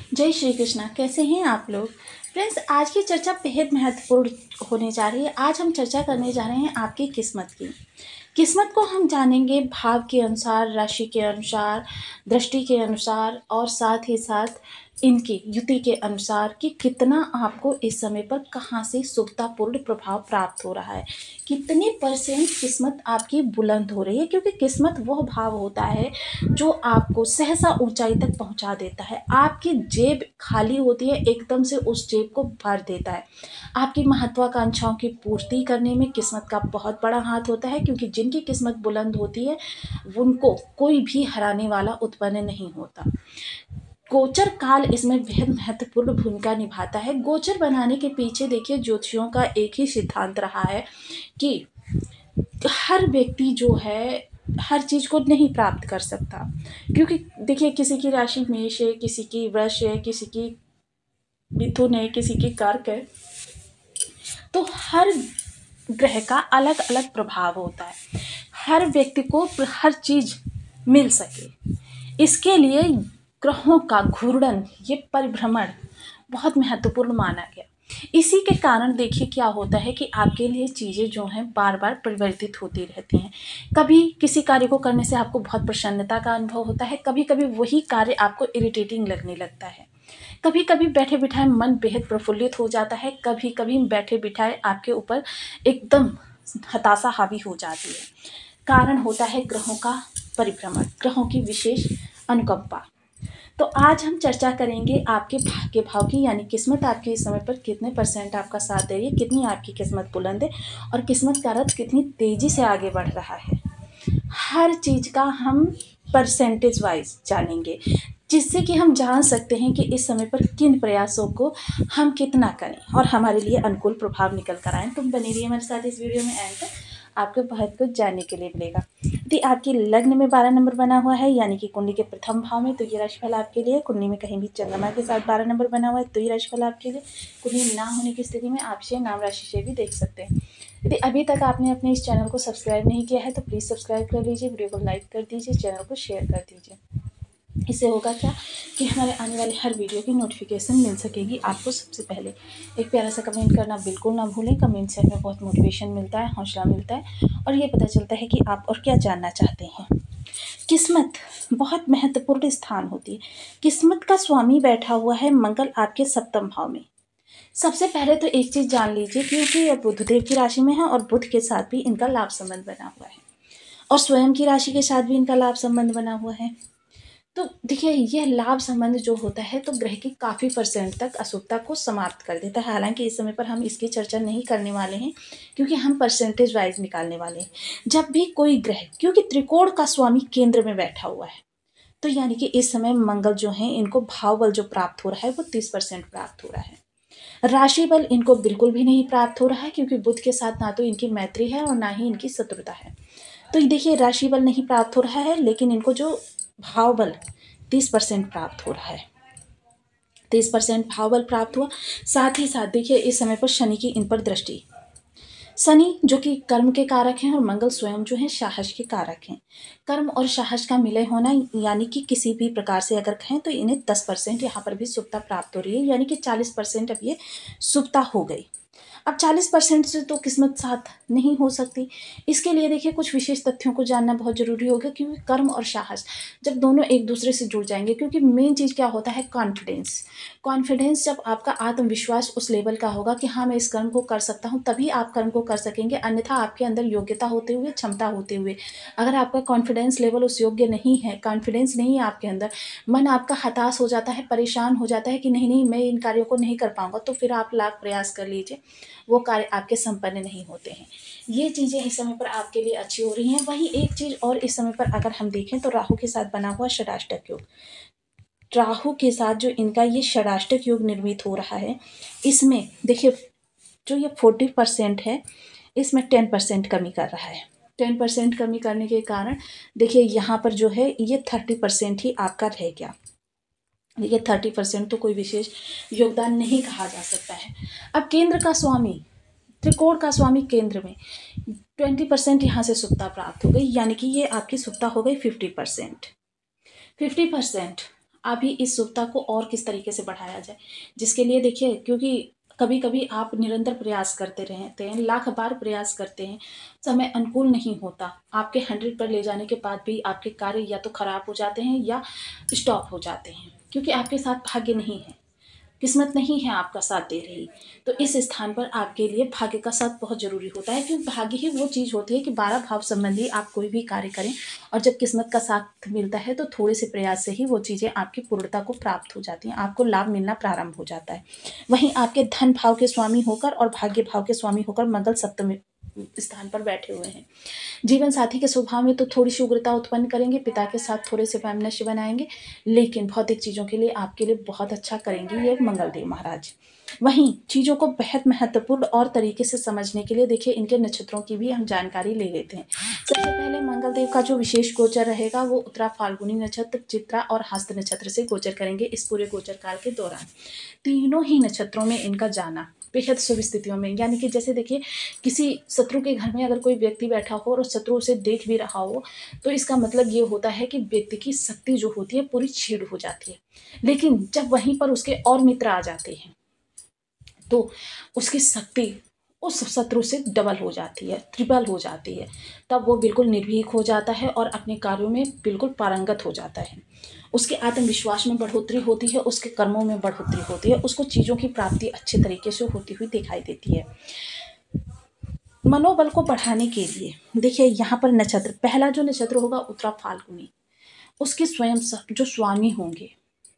जय श्री कृष्णा। कैसे हैं आप लोग? फ्रेंड्स, आज की चर्चा बेहद महत्वपूर्ण होने जा रही है। आज हम चर्चा करने जा रहे हैं आपकी किस्मत की। किस्मत को हम जानेंगे भाव के अनुसार, राशि के अनुसार, दृष्टि के अनुसार और साथ ही साथ इनकी युति के अनुसार कि कितना आपको इस समय पर कहाँ से शुभतापूर्ण प्रभाव प्राप्त हो रहा है, कितने परसेंट किस्मत आपकी बुलंद हो रही है। क्योंकि किस्मत वह भाव होता है जो आपको सहसा ऊंचाई तक पहुंचा देता है। आपकी जेब खाली होती है, एकदम से उस जेब को भर देता है। आपकी महत्वाकांक्षाओं की पूर्ति करने में किस्मत का बहुत बड़ा हाथ होता है, क्योंकि जिनकी किस्मत बुलंद होती है उनको कोई भी हराने वाला उत्पन्न नहीं होता। गोचर काल इसमें बेहद महत्वपूर्ण भूमिका निभाता है। गोचर बनाने के पीछे देखिए ज्योतिषियों का एक ही सिद्धांत रहा है कि हर व्यक्ति जो है हर चीज़ को नहीं प्राप्त कर सकता। क्योंकि देखिए किसी की राशि मेष है, किसी की वृष है, किसी की मिथुन है, किसी की कर्क है, तो हर ग्रह का अलग अलग प्रभाव होता है। हर व्यक्ति को हर चीज मिल सके, इसके लिए ग्रहों का घूर्णन, ये परिभ्रमण बहुत महत्वपूर्ण माना गया। इसी के कारण देखिए क्या होता है कि आपके लिए चीज़ें जो हैं बार बार परिवर्तित होती रहती हैं। कभी किसी कार्य को करने से आपको बहुत प्रसन्नता का अनुभव होता है, कभी कभी वही कार्य आपको इरिटेटिंग लगने लगता है। कभी कभी बैठे बिठाए मन बेहद प्रफुल्लित हो जाता है, कभी कभी बैठे बिठाए आपके ऊपर एकदम हताशा हावी हो जाती है। कारण होता है ग्रहों का परिभ्रमण, ग्रहों की विशेष अनुकंपा। तो आज हम चर्चा करेंगे आपके भाग्य भाव की, यानी किस्मत आपके इस समय पर कितने परसेंट आपका साथ दे रही है, कितनी आपकी किस्मत बुलंद है और किस्मत का रथ कितनी तेजी से आगे बढ़ रहा है। हर चीज का हम परसेंटेज वाइज जानेंगे, जिससे कि हम जान सकते हैं कि इस समय पर किन प्रयासों को हम कितना करें और हमारे लिए अनुकूल प्रभाव निकल कर आए। तुम बने रहिए हमारे साथ इस वीडियो में, एंड तक आपको बहुत कुछ जानने के लिए मिलेगा। यदि आपकी लग्न में 12 नंबर बना हुआ है, यानी कि कुंडली के प्रथम भाव में, तो ये राशिफल आपके लिए। कुंडली में कहीं भी चंद्रमा के साथ 12 नंबर बना हुआ है तो ये राशिफल आपके लिए। कुंडली में ना होने की स्थिति में आप इसे नाम राशि से भी देख सकते हैं। यदि अभी तक आपने अपने इस चैनल को सब्सक्राइब नहीं किया है तो प्लीज़ सब्सक्राइब कर लीजिए, वीडियो को लाइक कर दीजिए, चैनल को शेयर कर दीजिए। इससे होगा क्या कि हमारे आने वाले हर वीडियो की नोटिफिकेशन मिल सकेगी आपको सबसे पहले। एक प्यारा सा कमेंट करना बिल्कुल ना भूलें। कमेंट से हमें बहुत मोटिवेशन मिलता है, हौसला मिलता है और ये पता चलता है कि आप और क्या जानना चाहते हैं। किस्मत बहुत महत्वपूर्ण स्थान होती है। किस्मत का स्वामी बैठा हुआ है मंगल आपके सप्तम भाव में। सबसे पहले तो एक चीज़ जान लीजिए, क्योंकि ये बुधदेव की राशि में है और बुध के साथ भी इनका लाभ संबंध बना हुआ है और स्वयं की राशि के साथ भी इनका लाभ संबंध बना हुआ है। तो देखिए यह लाभ संबंध जो होता है तो ग्रह की काफ़ी परसेंट तक अशुभता को समाप्त कर देता है। हालांकि इस समय पर हम इसकी चर्चा नहीं करने वाले हैं, क्योंकि हम परसेंटेज वाइज निकालने वाले हैं। जब भी कोई ग्रह, क्योंकि त्रिकोण का स्वामी केंद्र में बैठा हुआ है, तो यानी कि इस समय मंगल जो है इनको भाव बल जो प्राप्त हो रहा है वो 30% प्राप्त हो रहा है। राशि बल इनको बिल्कुल भी नहीं प्राप्त हो रहा है, क्योंकि बुध के साथ ना तो इनकी मैत्री है और ना ही इनकी शत्रुता है। तो देखिए राशि बल नहीं प्राप्त हो रहा है, लेकिन इनको जो भाव बल 30% प्राप्त हो रहा है। 30% भाव बल प्राप्त हुआ। साथ ही साथ देखिए इस समय पर शनि की इन पर दृष्टि, शनि जो कि कर्म के कारक हैं और मंगल स्वयं जो है साहस के कारक हैं। कर्म और साहस का मिलय होना, यानी कि किसी भी प्रकार से अगर कहें तो इन्हें 10% यहाँ पर भी शुभता प्राप्त हो रही है, यानी कि 40% अब ये शुभता हो गई। अब 40% से तो किस्मत साथ नहीं हो सकती। इसके लिए देखिए कुछ विशेष तथ्यों को जानना बहुत जरूरी होगा, क्योंकि कर्म और साहस जब दोनों एक दूसरे से जुड़ जाएंगे, क्योंकि मेन चीज़ क्या होता है, कॉन्फिडेंस। कॉन्फिडेंस जब आपका आत्मविश्वास उस लेवल का होगा कि हाँ मैं इस कर्म को कर सकता हूँ, तभी आप कर्म को कर सकेंगे। अन्यथा आपके अंदर योग्यता होते हुए, क्षमता होते हुए, अगर आपका कॉन्फिडेंस लेवल उस योग्य नहीं है, कॉन्फिडेंस नहीं है आपके अंदर, मन आपका हताश हो जाता है, परेशान हो जाता है कि नहीं नहीं मैं इन कार्यों को नहीं कर पाऊंगा, तो फिर आप लाख प्रयास कर लीजिए, वो कार्य आपके संपन्न नहीं होते हैं। ये चीज़ें इस समय पर आपके लिए अच्छी हो रही हैं। वहीं एक चीज़ और इस समय पर अगर हम देखें तो राहु के साथ बना हुआ षडाष्टक योग, राहु के साथ जो इनका ये षडाष्टक योग निर्मित हो रहा है, इसमें देखिए जो ये 40% है, इसमें 10% कमी कर रहा है। 10% कमी करने के कारण देखिए यहाँ पर जो है ये 30% ही आपका रह गया। देखिए 30% तो कोई विशेष योगदान नहीं कहा जा सकता है। अब केंद्र का स्वामी, त्रिकोण का स्वामी केंद्र में 20% यहाँ से सुक्ता प्राप्त हो गई, यानी कि ये आपकी सुक्ता हो गई 50%। 50% अभी इस शुभता को और किस तरीके से बढ़ाया जाए, जिसके लिए देखिए, क्योंकि कभी कभी आप निरंतर प्रयास करते रहते हैं, लाख बार प्रयास करते हैं, समय अनुकूल नहीं होता, आपके 100 पर ले जाने के बाद भी आपके कार्य या तो खराब हो जाते हैं या स्टॉप हो जाते हैं, क्योंकि आपके साथ भाग्य नहीं है, किस्मत नहीं है आपका साथ दे रही। तो इस स्थान पर आपके लिए भाग्य का साथ बहुत जरूरी होता है, क्योंकि भाग्य ही वो चीज़ होती है कि 12 भाव संबंधी आप कोई भी कार्य करें, और जब किस्मत का साथ मिलता है तो थोड़े से प्रयास से ही वो चीज़ें आपकी पूर्णता को प्राप्त हो जाती हैं, आपको लाभ मिलना प्रारंभ हो जाता है। वहीं आपके धन भाव के स्वामी होकर और भाग्य भाव के स्वामी होकर मंगल सप्तम स्थान पर बैठे हुए हैं। जीवन साथी के स्वभाव में तो थोड़ी सी उग्रता उत्पन्न करेंगे, पिता के साथ थोड़े से वैमनस्य बनाएंगे, लेकिन भौतिक चीज़ों के लिए आपके लिए बहुत अच्छा करेंगे ये मंगलदेव महाराज। वहीं चीज़ों को बेहद महत्वपूर्ण और तरीके से समझने के लिए देखिए इनके नक्षत्रों की भी हम जानकारी ले लेते हैं। सबसे पहले मंगलदेव का जो विशेष गोचर रहेगा वो उत्तरा फाल्गुनी नक्षत्र, चित्रा और हस्त नक्षत्र से गोचर करेंगे इस पूरे गोचर काल के दौरान। तीनों ही नक्षत्रों में इनका जाना बेहद शुभ स्थितियों में, यानी कि जैसे देखिए किसी शत्रु के घर में अगर कोई व्यक्ति बैठा हो और शत्रु उसे देख भी रहा हो, तो इसका मतलब ये होता है कि व्यक्ति की शक्ति जो होती है पूरी छीड़ हो जाती है। लेकिन जब वहीं पर उसके और मित्र आ जाते हैं तो उसकी शक्ति उस शत्रु से डबल हो जाती है, ट्रिपल हो जाती है। तब वो बिल्कुल निर्भीक हो जाता है और अपने कार्यों में बिल्कुल पारंगत हो जाता है। उसके आत्मविश्वास में बढ़ोतरी होती है, उसके कर्मों में बढ़ोतरी होती है, उसको चीज़ों की प्राप्ति अच्छे तरीके से होती हुई दिखाई देती है। मनोबल को बढ़ाने के लिए देखिए यहाँ पर नक्षत्र, पहला जो नक्षत्र होगा उत्तरा फाल्गुनी, उसके स्वयं जो स्वामी होंगे,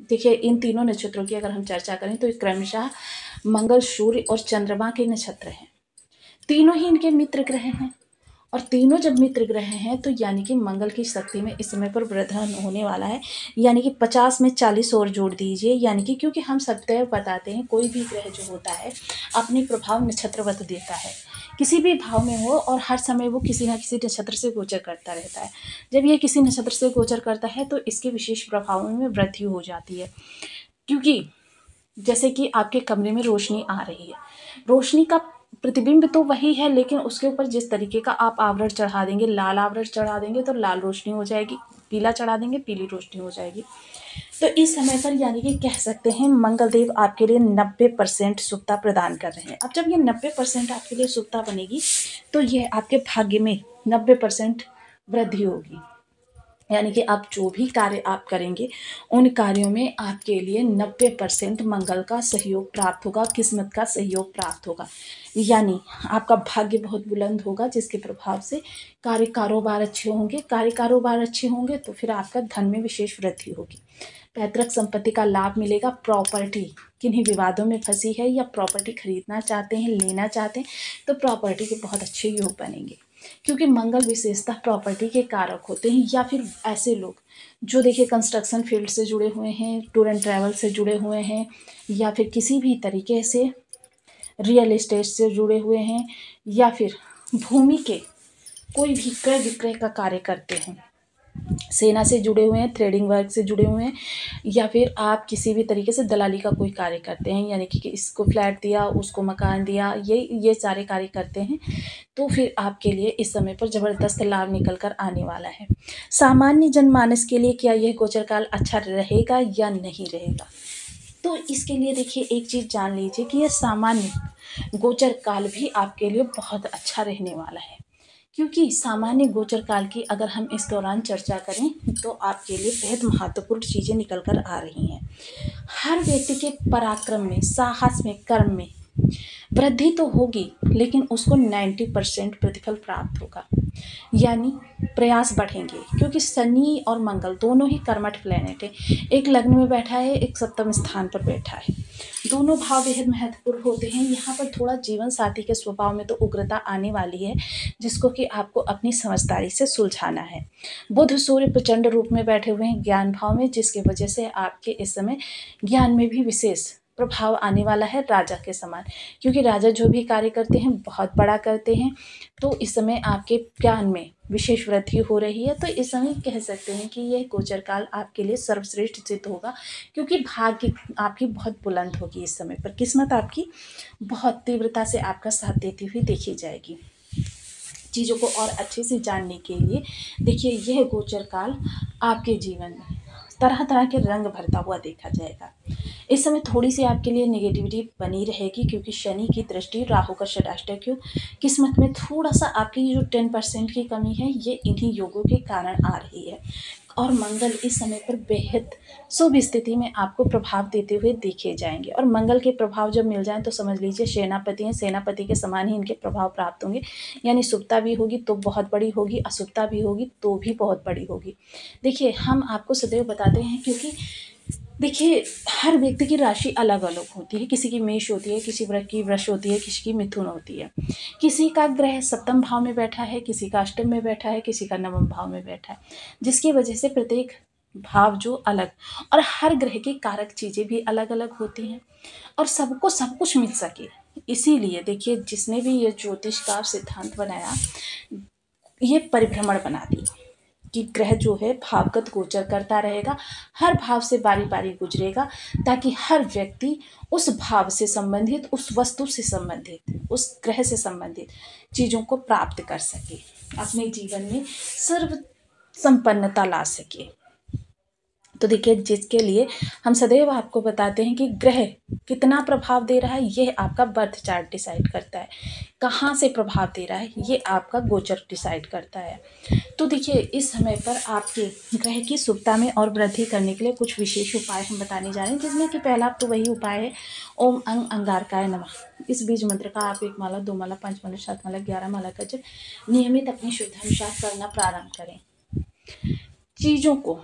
देखिए इन तीनों नक्षत्रों की अगर हम चर्चा करें तो क्रमशः मंगल, सूर्य और चंद्रमा के नक्षत्र हैं। तीनों ही इनके मित्र ग्रह हैं, और तीनों जब मित्र ग्रह हैं तो यानी कि मंगल की शक्ति में इस समय पर वृद्धि होने वाला है। यानी कि 50 में 40 और जोड़ दीजिए, यानी कि क्योंकि हम सदैव बताते हैं कोई भी ग्रह जो होता है अपने प्रभाव नक्षत्रवत देता है, किसी भी भाव में हो, और हर समय वो किसी न किसी नक्षत्र से गोचर करता रहता है। जब ये किसी नक्षत्र से गोचर करता है तो इसके विशेष प्रभावों में वृद्धि हो जाती है, क्योंकि जैसे कि आपके कमरे में रोशनी आ रही है, रोशनी का प्रतिबिंब तो वही है, लेकिन उसके ऊपर जिस तरीके का आप आवरण चढ़ा देंगे, लाल आवरण चढ़ा देंगे तो लाल रोशनी हो जाएगी, पीला चढ़ा देंगे पीली रोशनी हो जाएगी। तो इस समय पर यानी कि कह सकते हैं मंगलदेव आपके लिए 90% शुभता प्रदान कर रहे हैं। अब जब ये 90% आपके लिए शुभता बनेगी तो ये आपके भाग्य में 90% वृद्धि होगी, यानी कि आप जो भी कार्य आप करेंगे उन कार्यों में आपके लिए 90% मंगल का सहयोग प्राप्त होगा, किस्मत का सहयोग प्राप्त होगा, यानी आपका भाग्य बहुत बुलंद होगा, जिसके प्रभाव से कार्य कारोबार अच्छे होंगे। कार्य कारोबार अच्छे होंगे तो फिर आपका धन में विशेष वृद्धि होगी, पैतृक संपत्ति का लाभ मिलेगा। प्रॉपर्टी किन्हीं विवादों में फंसी है या प्रॉपर्टी खरीदना चाहते हैं, लेना चाहते हैं, तो प्रॉपर्टी के बहुत अच्छे योग बनेंगे, क्योंकि मंगल विशेषतः प्रॉपर्टी के कारक होते हैं। या फिर ऐसे लोग जो देखिए कंस्ट्रक्शन फील्ड से जुड़े हुए हैं, टूर एंड ट्रैवल से जुड़े हुए हैं, या फिर किसी भी तरीके से रियल एस्टेट से जुड़े हुए हैं, या फिर भूमि के कोई भी क्रय विक्रय का कार्य करते हैं, सेना से जुड़े हुए हैं, थ्रेडिंग वर्क से जुड़े हुए हैं, या फिर आप किसी भी तरीके से दलाली का कोई कार्य करते हैं, यानी कि इसको फ्लैट दिया, उसको मकान दिया, ये सारे कार्य करते हैं, तो फिर आपके लिए इस समय पर ज़बरदस्त लाभ निकल कर आने वाला है। सामान्य जनमानस के लिए क्या यह गोचर काल अच्छा रहेगा या नहीं रहेगा, तो इसके लिए देखिए एक चीज़ जान लीजिए कि यह सामान्य गोचर काल भी आपके लिए बहुत अच्छा रहने वाला है, क्योंकि सामान्य गोचर काल की अगर हम इस दौरान चर्चा करें तो आपके लिए बेहद महत्वपूर्ण चीज़ें निकल कर आ रही हैं। हर व्यक्ति के पराक्रम में, साहस में, कर्म में वृद्धि तो होगी, लेकिन उसको 90% प्रतिफल प्राप्त होगा, यानी प्रयास बढ़ेंगे, क्योंकि शनि और मंगल दोनों ही कर्मठ प्लैनेट है। एक लग्न में बैठा है, एक सप्तम स्थान पर बैठा है, दोनों भाव बेहद महत्वपूर्ण होते हैं। यहाँ पर थोड़ा जीवन साथी के स्वभाव में तो उग्रता आने वाली है, जिसको कि आपको अपनी समझदारी से सुलझाना है। बुध सूर्य प्रचंड रूप में बैठे हुए हैं ज्ञान भाव में, जिसकी वजह से आपके इस समय ज्ञान में भी विशेष प्रभाव आने वाला है राजा के समान, क्योंकि राजा जो भी कार्य करते हैं बहुत बड़ा करते हैं। तो इस समय आपके ज्ञान में विशेष वृद्धि हो रही है, तो इस समय कह सकते हैं कि यह गोचर काल आपके लिए सर्वश्रेष्ठ सिद्ध होगा, क्योंकि भाग्य आपकी बहुत बुलंद होगी इस समय पर, किस्मत आपकी बहुत तीव्रता से आपका साथ देती हुई देखी जाएगी। चीज़ों को और अच्छे से जानने के लिए देखिए यह गोचर काल आपके जीवन में तरह तरह के रंग भरता हुआ देखा जाएगा। इस समय थोड़ी सी आपके लिए नेगेटिविटी बनी रहेगी, क्योंकि शनि की दृष्टि, राहु का षडाष्टक, किस्मत में थोड़ा सा आपकी जो 10% की कमी है ये इन्हीं योगों के कारण आ रही है। और मंगल इस समय पर बेहद शुभ स्थिति में आपको प्रभाव देते हुए देखे जाएंगे। और मंगल के प्रभाव जब मिल जाएं तो समझ लीजिए सेनापति हैं, सेनापति के समान ही इनके प्रभाव प्राप्त होंगे। यानी शुभता भी होगी तो बहुत बड़ी होगी, अशुभता भी होगी तो भी बहुत बड़ी होगी। देखिए, हम आपको सदैव बताते हैं, क्योंकि देखिए हर व्यक्ति की राशि अलग अलग होती है। किसी की मेष होती है, किसी की वृष होती है, किसी की मिथुन होती है। किसी का ग्रह सप्तम भाव में बैठा है, किसी का अष्टम में बैठा है, किसी का नवम भाव में बैठा है, जिसकी वजह से प्रत्येक भाव जो अलग, और हर ग्रह की कारक चीज़ें भी अलग अलग होती हैं, और सबको सब कुछ मिल सके। इसीलिए देखिए, जिसने भी ये ज्योतिष का सिद्धांत बनाया, ये परिभ्रमण बना दिया कि ग्रह जो है भावगत गोचर करता रहेगा, हर भाव से बारी बारी गुजरेगा, ताकि हर व्यक्ति उस भाव से संबंधित, उस वस्तु से संबंधित, उस ग्रह से संबंधित चीज़ों को प्राप्त कर सके, अपने जीवन में सर्व संपन्नता ला सके। तो देखिए, जिसके लिए हम सदैव आपको बताते हैं कि ग्रह कितना प्रभाव दे रहा है, यह आपका बर्थ चार्ट डिसाइड करता है। कहाँ से प्रभाव दे रहा है, ये आपका गोचर डिसाइड करता है। तो देखिए, इस समय पर आपके ग्रह की शुभता में और वृद्धि करने के लिए कुछ विशेष उपाय हम बताने जा रहे हैं, जिसमें कि पहला तो वही उपाय है, ओम अंग अंगारकाय नमः। इस बीज मंत्र का आप 1 माला, 2 माला, 5 माला, 7 माला, 11 माला का जब नियमित अपनी शुद्धानुसार करना प्रारंभ करें। चीज़ों को,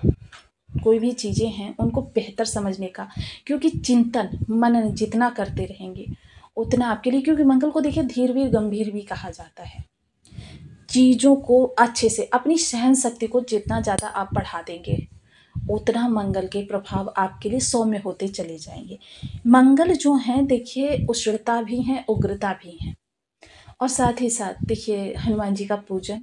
कोई भी चीज़ें हैं उनको बेहतर समझने का, क्योंकि चिंतन मनन जितना करते रहेंगे उतना आपके लिए, क्योंकि मंगल को देखिए धीरवीर गंभीर भी कहा जाता है। चीज़ों को अच्छे से, अपनी सहन शक्ति को जितना ज़्यादा आप बढ़ा देंगे, उतना मंगल के प्रभाव आपके लिए सौम्य होते चले जाएंगे। मंगल जो हैं देखिए, उष्णता भी हैं, उग्रता भी हैं। और साथ ही साथ देखिए, हनुमान जी का पूजन